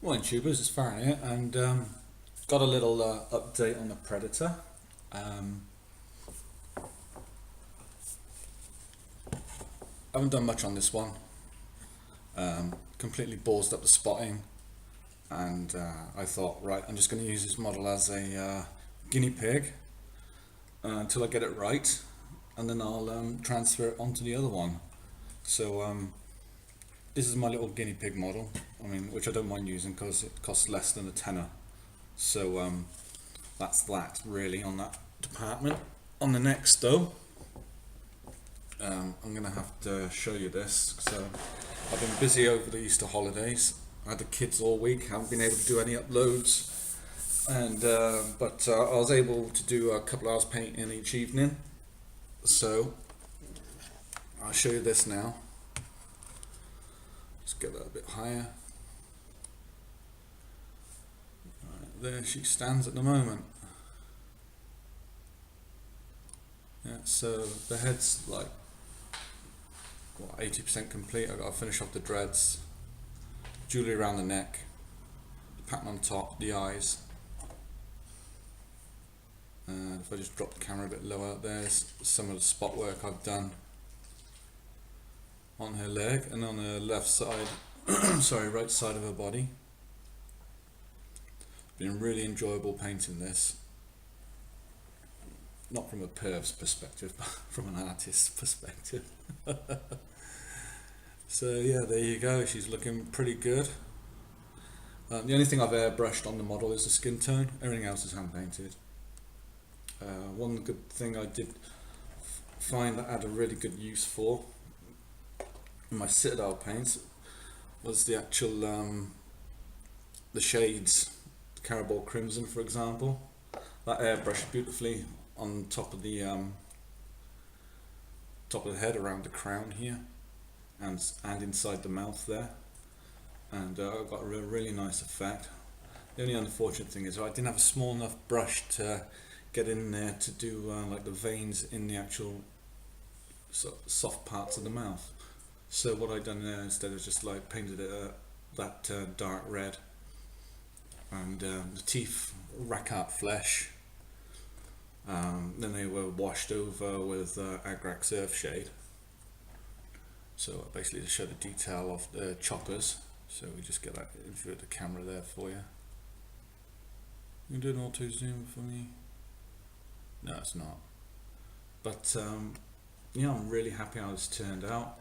Morning tubers, it's Farron here, and got a little update on the Predator. I haven't done much on this one. Completely ballsed up the spotting, and I thought, right, I'm just going to use this model as a guinea pig until I get it right, and then I'll transfer it onto the other one. So this is my little guinea pig model, which I don't mind using because it costs less than a tenner. So that's that really on that department. On the next though, I'm going to have to show you this. So I've been busy over the Easter holidays. I had the kids all week, haven't been able to do any uploads, and but I was able to do a couple hours painting each evening. So I'll show you this now. Let's get that a bit higher. Right, there she stands at the moment. Yeah, so the head's like 80% complete. I've got to finish off the dreads, jewellery around the neck, the pattern on top, the eyes. And if I just drop the camera a bit lower, there's some of the spot work I've done on her leg and on her left side, sorry, right side of her body. Been really enjoyable painting this. Not from a perv's perspective, but from an artist's perspective. So yeah, there you go, she's looking pretty good. The only thing I've airbrushed on the model is the skin tone, everything else is hand painted. One good thing I did find that I had a really good use for in my Citadel paints was the actual the shades, the Carabao Crimson for example. That airbrushed beautifully on top of the head around the crown here, and inside the mouth there, and I got a really nice effect. The only unfortunate thing is I didn't have a small enough brush to get in there to do like the veins in the actual soft parts of the mouth. So what I done there instead is just like painted it that dark red, and the teeth Rakat flesh. Then they were washed over with Agrax Earthshade. So basically to show the detail of the choppers. So we just get that in through the camera there for you. You can do an auto zoom for me? No, it's not. But yeah, I'm really happy how this turned out.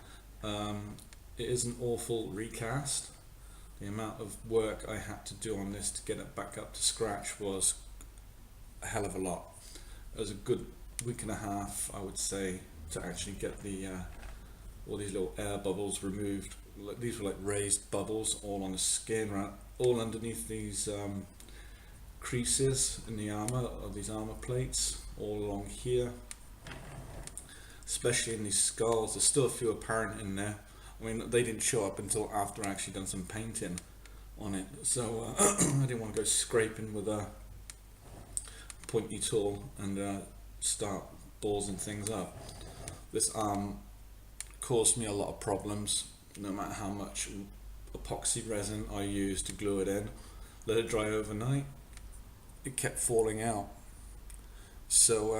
It is an awful recast. The amount of work I had to do on this to get it back up to scratch was a hell of a lot. It was a good week and a half, I would say, to actually get the all these little air bubbles removed. These were like raised bubbles all on the skin, right, all underneath these creases in the armour, of these armour plates, all along here, especially in these skulls. There's still a few apparent in there. I mean, they didn't show up until after I actually done some painting on it, so I didn't want to go scraping with a pointy tool and start ballsing things up. This arm caused me a lot of problems, no matter how much epoxy resin I used to glue it in. Let it dry overnight, it kept falling out. So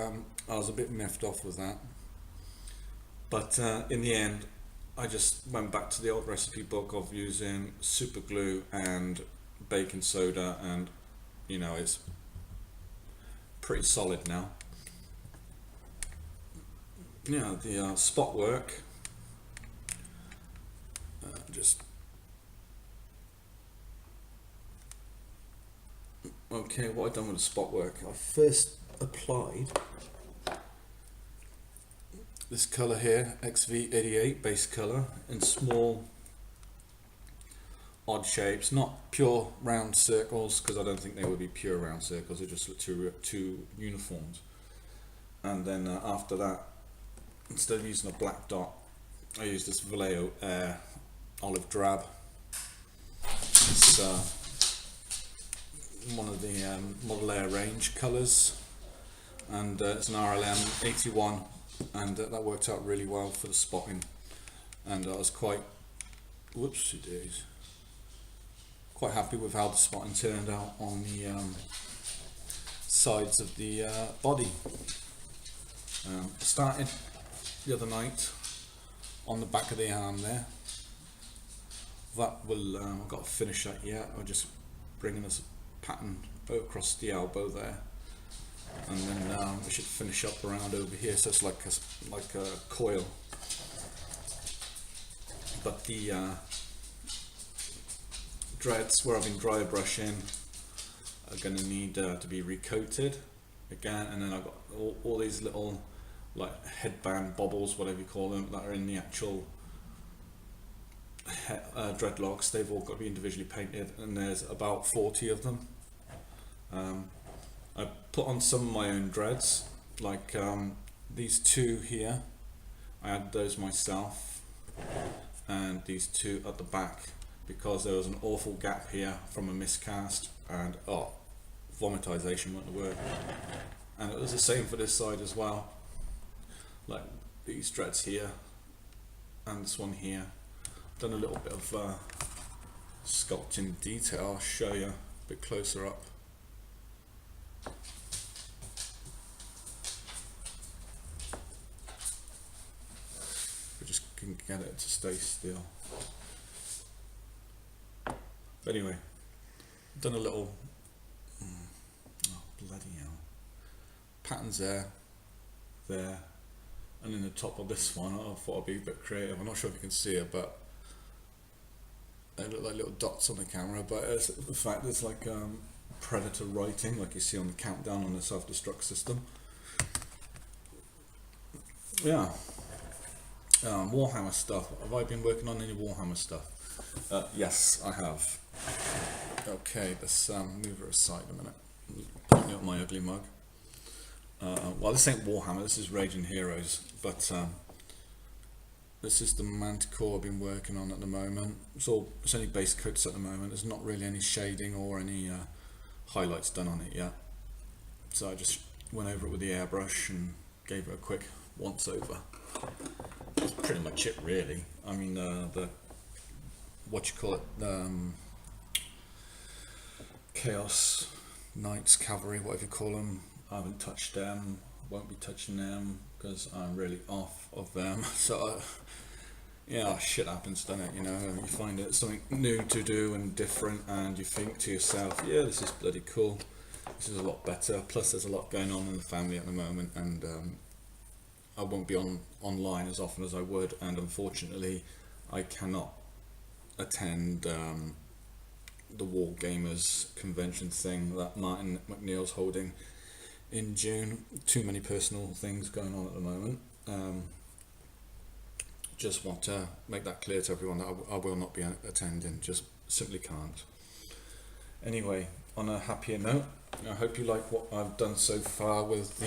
I was a bit miffed off with that. But in the end, I just went back to the old recipe book of using super glue and baking soda, and you know, it's pretty solid now. Yeah, the spot work, just okay. What I've done with the spot work, I first applied this colour here, XV88 base colour, in small odd shapes, not pure round circles, because I don't think they would be pure round circles, they just look too uniformed. And then after that, instead of using a black dot, I used this Vallejo Air olive drab. It's one of the Model Air range colours, and it's an RLM 81, and that worked out really well for the spotting. And I was quite, whoopsie days. quite happy with how the spotting turned out on the sides of the body. Started the other night on the back of the arm there. That will, I've got to finish that yet. I'm just bringing this pattern across the elbow there, and then we should finish up around over here, so it's like a coil. But the dreads where I've been dry brushing are going to need to be recoated again, and then I've got all these little like headband bobbles, whatever you call them, that are in the actual dreadlocks. They've all got to be individually painted, and there's about 40 of them. I put on some of my own dreads, like these two here. I added those myself, and these two at the back, because there was an awful gap here from a miscast, and vomitization went to work. And it was the same for this side as well, like these dreads here and this one here. Done a little bit of sculpting detail. I'll show you a bit closer up. We just can get it to stay still. But anyway, done a little bloody hell, patterns there, and in the top of this one I thought I'd be a bit creative. I'm not sure if you can see it, but they look like little dots on the camera, but it's the fact there's like predator writing, like you see on the countdown on the self-destruct system. Yeah. Warhammer stuff. Have I been working on any Warhammer stuff? Yes, I have. Okay, let's move her aside a minute. Pointing at my ugly mug. Well, this ain't Warhammer, this is Raging Heroes, but this is the Manticore I've been working on at the moment. It's only base coats at the moment. There's not really any shading or any highlights done on it yet. So I just went over it with the airbrush and gave it a quick once over. That's pretty much it, really. I mean, the Chaos Knights Cavalry, whatever you call them, I haven't touched them, won't be touching them because I'm really off of them. So yeah, shit happens, doesn't it? You know, you find it something new to do and different, and you think to yourself, yeah, this is bloody cool, this is a lot better. Plus there's a lot going on in the family at the moment, and I won't be online as often as I would, and unfortunately I cannot attend the War Gamers convention thing that Martin McNeil's holding in June. Too many personal things going on at the moment. Just want to make that clear to everyone that I will not be attending, just simply can't. Anyway, on a happier note, I hope you like what I've done so far with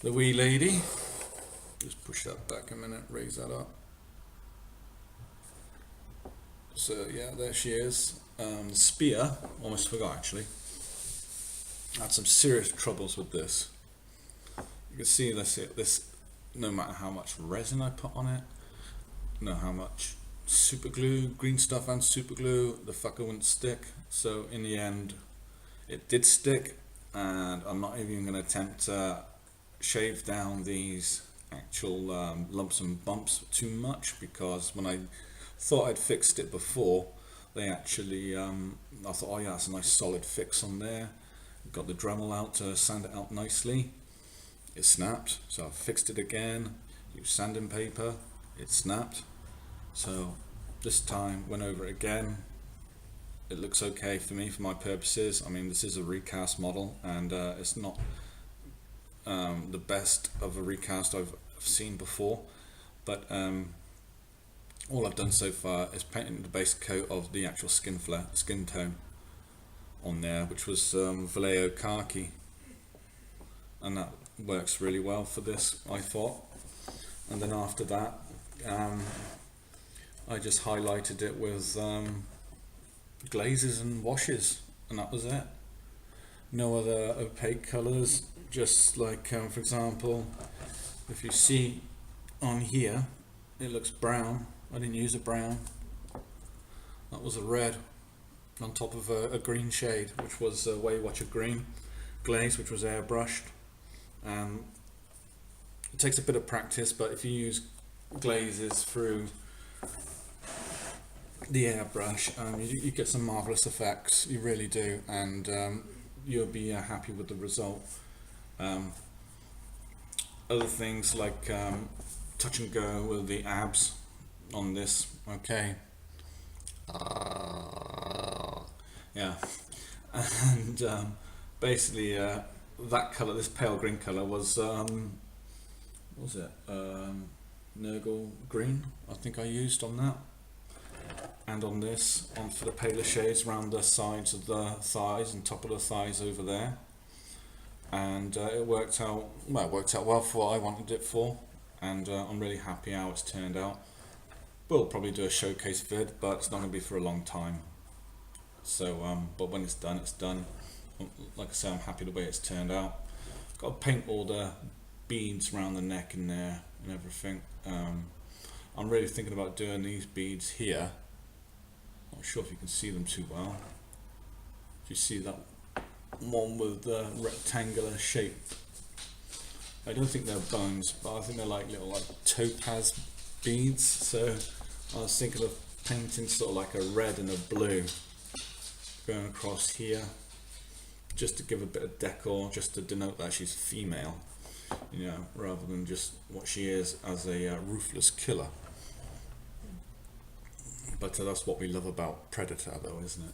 the wee lady. Just push that back a minute, raise that up. So yeah, there she is. The spear, almost forgot actually. I had some serious troubles with this. You can see this, no matter how much resin I put on it, no how much super glue, green stuff and super glue, the fucker wouldn't stick. So in the end, it did stick, and I'm not even going to attempt to shave down these actual lumps and bumps too much, because when I thought I'd fixed it before, they actually, I thought, oh yeah, that's a nice solid fix on there. Got the Dremel out to sand it out nicely. It snapped, so I fixed it again, used sanding paper, it snapped. So this time went over it again. It looks okay for me, for my purposes. I mean, this is a recast model, and it's not the best of a recast I've seen before, but all I've done so far is painting the base coat of the actual skin tone on there, which was Vallejo khaki, and that works really well for this, I thought. And then after that, I just highlighted it with glazes and washes, and that was it. No other opaque colours, just like for example, if you see on here, it looks brown. I didn't use a brown. That was a red on top of a green shade, which was Waywatcher Green glaze, which was airbrushed. It takes a bit of practice, but if you use glazes through the airbrush, you get some marvelous effects. You really do, and you'll be happy with the result. Other things like touch and go with the abs on this. Okay. Yeah, and basically that colour, this pale green colour, was what was it? Nurgle green, I think I used on that, and on this, on for the paler shades around the sides of the thighs and top of the thighs over there, and it worked out well for what I wanted it for, and I'm really happy how it's turned out. We'll probably do a showcase vid, but it's not going to be for a long time. So, but when it's done, it's done. Like I say, I'm happy the way it's turned out. Got to paint all the beads around the neck in there and everything. I'm really thinking about doing these beads here. Not sure if you can see them too well. If you see that one with the rectangular shape, I don't think they're bones, but I think they're like little topaz beads. So I was thinking of painting sort of like a red and a blue going across here, just to give a bit of decor, just to denote that she's female, you know, rather than just what she is as a ruthless killer. But that's what we love about Predator, though, isn't it?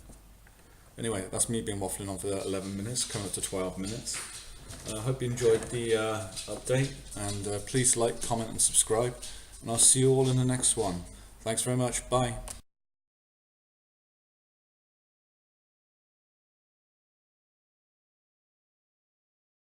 Anyway, that's me being waffling on for 11 minutes, coming up to 12 minutes. I hope you enjoyed the update, and please like, comment and subscribe, and I'll see you all in the next one. Thanks very much. Bye.